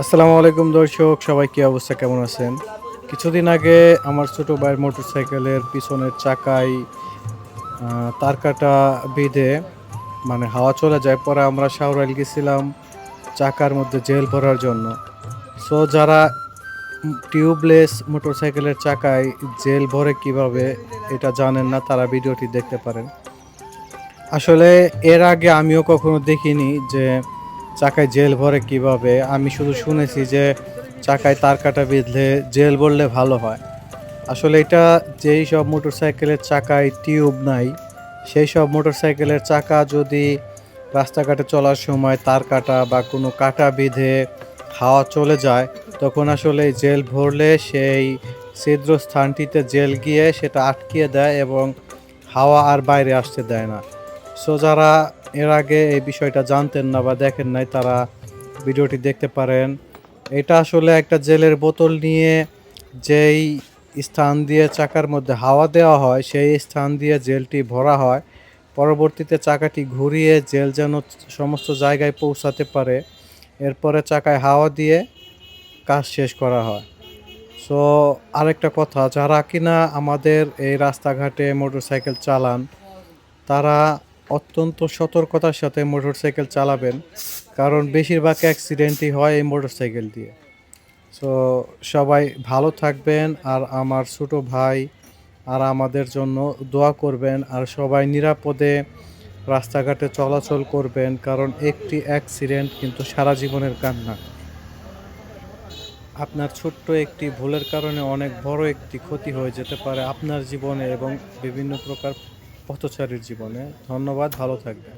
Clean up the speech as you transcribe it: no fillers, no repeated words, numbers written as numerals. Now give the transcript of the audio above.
আসসালামু আলাইকুম দর্শক, সবাই কি অবস্থা, কেমন আছেন? কিছুদিন আগে আমার ছোট ভাইয়ের মোটরসাইকেলের পিছনের চাকায় তার কাটা বিঁধে মানে হাওয়া চলে যায়। পরে আমরা শাওরাইল গেছিলাম চাকার মধ্যে জেল ভরার জন্য। সো যারা টিউবলেস মোটরসাইকেলের চাকায় জেল ভরে কিভাবে এটা জানেন না, তারা ভিডিওটি দেখতে পারেন। আসলে এর আগে আমিও কখনো দেখিনি যে চাকায় জেল ভরে কিভাবে। আমি শুধু শুনেছি যে চাকায় তার কাটা বিঁধলে জেল ভরলে ভালো হয়। আসলে এটা যেই সব মোটরসাইকেলের চাকায় টিউব নাই, সেই সব মোটরসাইকেলের চাকা যদি রাস্তাঘাটে চলার সময় তার কাটা বা কোনো কাটা বিঁধে হাওয়া চলে যায়, তখন আসলে এই জেল ভরলে সেই ছিদ্র স্থানটিতে জেল গিয়ে সেটা আটকিয়ে দেয় এবং হাওয়া আর বাইরে আসতে দেয় না। সো যারা এর আগে এই বিষয়টা জানতেন না বা দেখেন নাই, তারা ভিডিওটি দেখতে পারেন। এটা আসলে একটা জেলের বোতল নিয়ে যেই স্থান দিয়ে চাকার মধ্যে হাওয়া দেওয়া হয়, সেই স্থান দিয়ে জেলটি ভরা হয়। পরবর্তীতে চাকাটি ঘুরিয়ে জেল যেন সমস্ত জায়গায় পৌঁছাতে পারে, এরপরে চাকায় হাওয়া দিয়ে কাজ শেষ করা হয়। সো আরেকটা কথা, যারা কিনা আমাদের এই রাস্তাঘাটে মোটরসাইকেল চালান, তারা অত্যন্ত সতর্কতার সাথে মোটরসাইকেল চালাবেন, কারণ বেশিরভাগ অ্যাক্সিডেন্টই হয় এই মোটরসাইকেল দিয়ে। সো সবাই ভালো থাকবেন, আর আমার ছোট ভাই আর আমাদের জন্য দোয়া করবেন, আর সবাই নিরাপদে রাস্তাঘাটে চলাচল করবেন, কারণ একটি অ্যাক্সিডেন্ট কিন্তু সারা জীবনের কান্না। আপনার ছোট্ট একটি ভুলের কারণে অনেক বড় একটি ক্ষতি হয়ে যেতে পারে আপনার জীবনে এবং বিভিন্ন প্রকার পথচারীর জীবনে। ধন্যবাদ, ভালো থাকবেন।